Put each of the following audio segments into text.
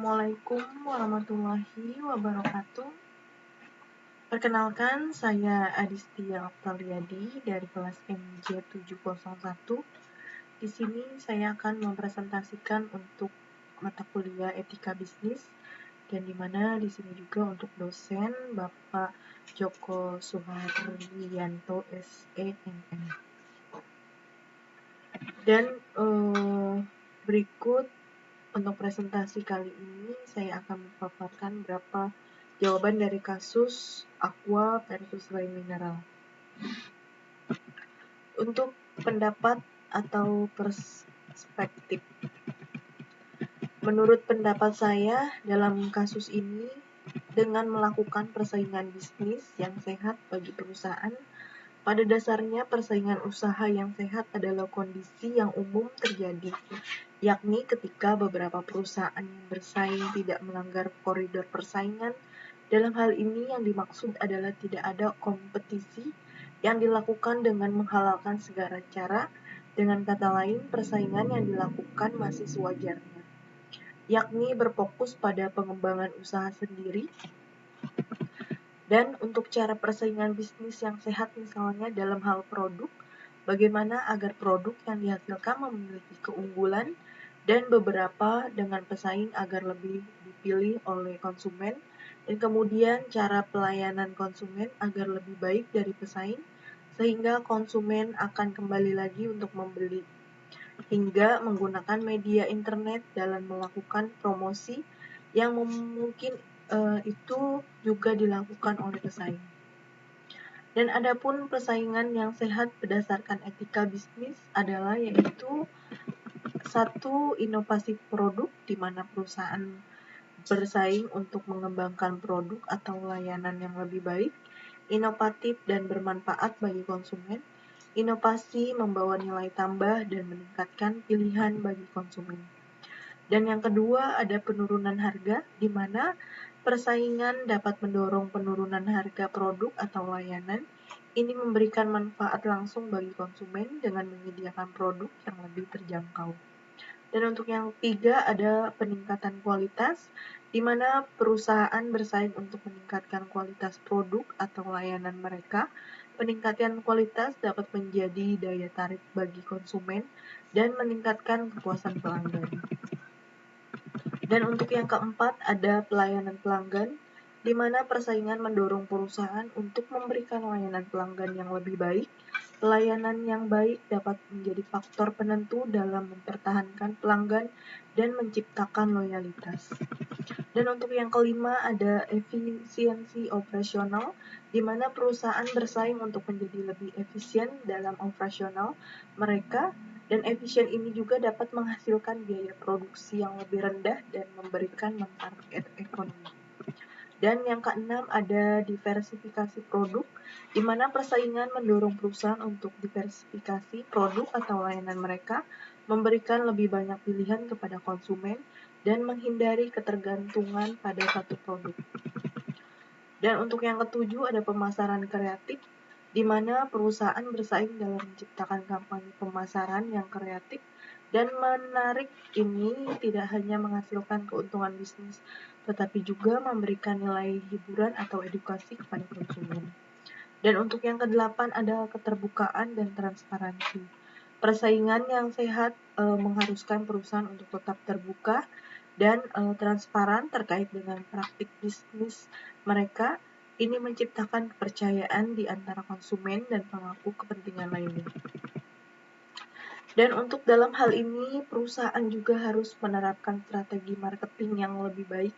Assalamualaikum warahmatullahi wabarakatuh. Perkenalkan, saya Adistia Oktaliadi dari kelas MJ701. Di sini saya akan mempresentasikan untuk mata kuliah Etika Bisnis, dan di mana di sini juga untuk dosen Bapak Joko Suharyanto SEMM. Dan berikut untuk presentasi kali ini saya akan memaparkan beberapa jawaban dari kasus aqua versus lain mineral. Untuk pendapat atau perspektif. Menurut pendapat saya, dalam kasus ini dengan melakukan persaingan bisnis yang sehat bagi perusahaan, pada dasarnya persaingan usaha yang sehat adalah kondisi yang umum terjadi, yakni ketika beberapa perusahaan yang bersaing tidak melanggar koridor persaingan. Dalam hal ini yang dimaksud adalah tidak ada kompetisi yang dilakukan dengan menghalalkan segala cara. Dengan kata lain, persaingan yang dilakukan masih sewajarnya, yakni berfokus pada pengembangan usaha sendiri. Dan untuk cara persaingan bisnis yang sehat misalnya dalam hal produk, bagaimana agar produk yang dihasilkan memiliki keunggulan dan beberapa dengan pesaing agar lebih dipilih oleh konsumen, dan kemudian cara pelayanan konsumen agar lebih baik dari pesaing, sehingga konsumen akan kembali lagi untuk membeli, hingga menggunakan media internet dalam melakukan promosi yang mungkin itu juga dilakukan oleh pesaing. Dan adapun persaingan yang sehat berdasarkan etika bisnis adalah yaitu 1. Inovasi produk, di mana perusahaan bersaing untuk mengembangkan produk atau layanan yang lebih baik, inovatif dan bermanfaat bagi konsumen. Inovasi membawa nilai tambah dan meningkatkan pilihan bagi konsumen. Dan yang kedua ada penurunan harga, di mana persaingan dapat mendorong penurunan harga produk atau layanan. Ini memberikan manfaat langsung bagi konsumen dengan menyediakan produk yang lebih terjangkau. Dan untuk yang ketiga ada peningkatan kualitas, di mana perusahaan bersaing untuk meningkatkan kualitas produk atau layanan mereka. Peningkatan kualitas dapat menjadi daya tarik bagi konsumen dan meningkatkan kepuasan pelanggan. Dan untuk yang keempat ada pelayanan pelanggan, di mana persaingan mendorong perusahaan untuk memberikan layanan pelanggan yang lebih baik. Pelayanan yang baik dapat menjadi faktor penentu dalam mempertahankan pelanggan dan menciptakan loyalitas. Dan untuk yang kelima ada efisiensi operasional, di mana perusahaan bersaing untuk menjadi lebih efisien dalam operasional mereka, dan efisien ini juga dapat menghasilkan biaya produksi yang lebih rendah dan memberikan manfaat ekonomi. Dan yang keenam ada diversifikasi produk, di mana persaingan mendorong perusahaan untuk diversifikasi produk atau layanan mereka, memberikan lebih banyak pilihan kepada konsumen, dan menghindari ketergantungan pada satu produk. Dan untuk yang ketujuh ada pemasaran kreatif, di mana perusahaan bersaing dalam menciptakan kampanye pemasaran yang kreatif dan menarik. Ini tidak hanya menghasilkan keuntungan bisnis, tetapi juga memberikan nilai hiburan atau edukasi kepada konsumen. Dan untuk yang kedelapan ada keterbukaan dan transparansi. Persaingan yang sehat mengharuskan perusahaan untuk tetap terbuka dan transparan terkait dengan praktik bisnis mereka. Ini menciptakan kepercayaan di antara konsumen dan pemangku kepentingan lainnya. Dan untuk dalam hal ini, perusahaan juga harus menerapkan strategi marketing yang lebih baik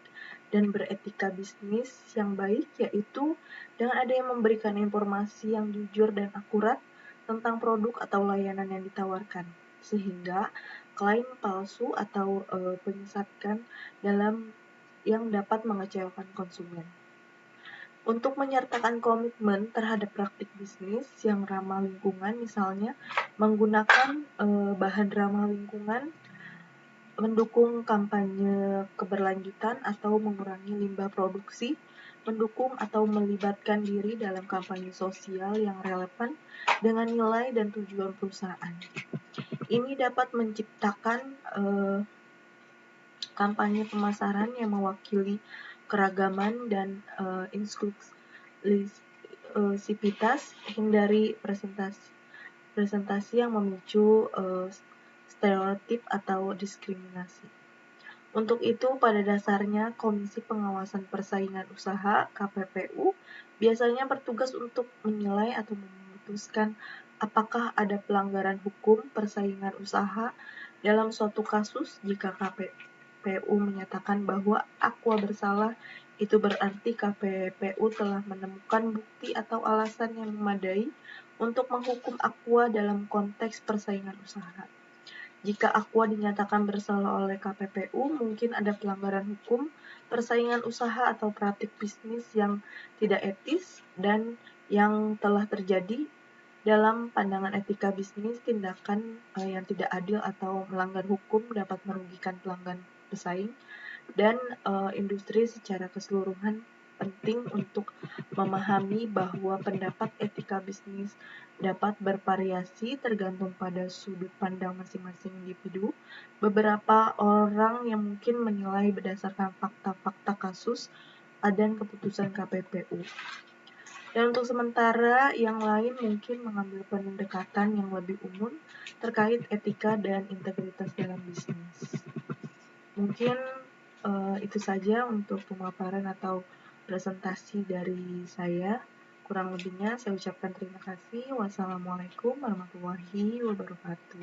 dan beretika bisnis yang baik, yaitu dengan ada yang memberikan informasi yang jujur dan akurat tentang produk atau layanan yang ditawarkan, sehingga klaim palsu atau penyesatkan dalam yang dapat mengecewakan konsumen. Untuk menyertakan komitmen terhadap praktik bisnis yang ramah lingkungan, misalnya menggunakan bahan ramah lingkungan, mendukung kampanye keberlanjutan atau mengurangi limbah produksi, mendukung atau melibatkan diri dalam kampanye sosial yang relevan dengan nilai dan tujuan perusahaan. Ini dapat menciptakan kampanye pemasaran yang mewakili keragaman dan inklusivitas, hindari presentasi yang memicu stereotip atau diskriminasi. Untuk itu, pada dasarnya Komisi Pengawasan Persaingan Usaha (KPPU) biasanya bertugas untuk menilai atau memutuskan apakah ada pelanggaran hukum persaingan usaha dalam suatu kasus. Jika KPPU menyatakan bahwa Aqua bersalah, itu berarti KPPU telah menemukan bukti atau alasan yang memadai untuk menghukum Aqua dalam konteks persaingan usaha. Jika Aqua dinyatakan bersalah oleh KPPU, mungkin ada pelanggaran hukum persaingan usaha atau praktik bisnis yang tidak etis dan yang telah terjadi. Dalam pandangan etika bisnis, tindakan yang tidak adil atau melanggar hukum dapat merugikan pelanggan pesaing dan industri secara keseluruhan. Penting untuk memahami bahwa pendapat etika bisnis dapat bervariasi tergantung pada sudut pandang masing-masing individu. Beberapa orang yang mungkin menilai berdasarkan fakta-fakta kasus dan keputusan KPPU. Dan untuk sementara, yang lain mungkin mengambil pendekatan yang lebih umum terkait etika dan integritas dalam bisnis. Mungkin itu saja untuk pemaparan atau presentasi dari saya. Kurang lebihnya saya ucapkan terima kasih. Wassalamualaikum warahmatullahi wabarakatuh.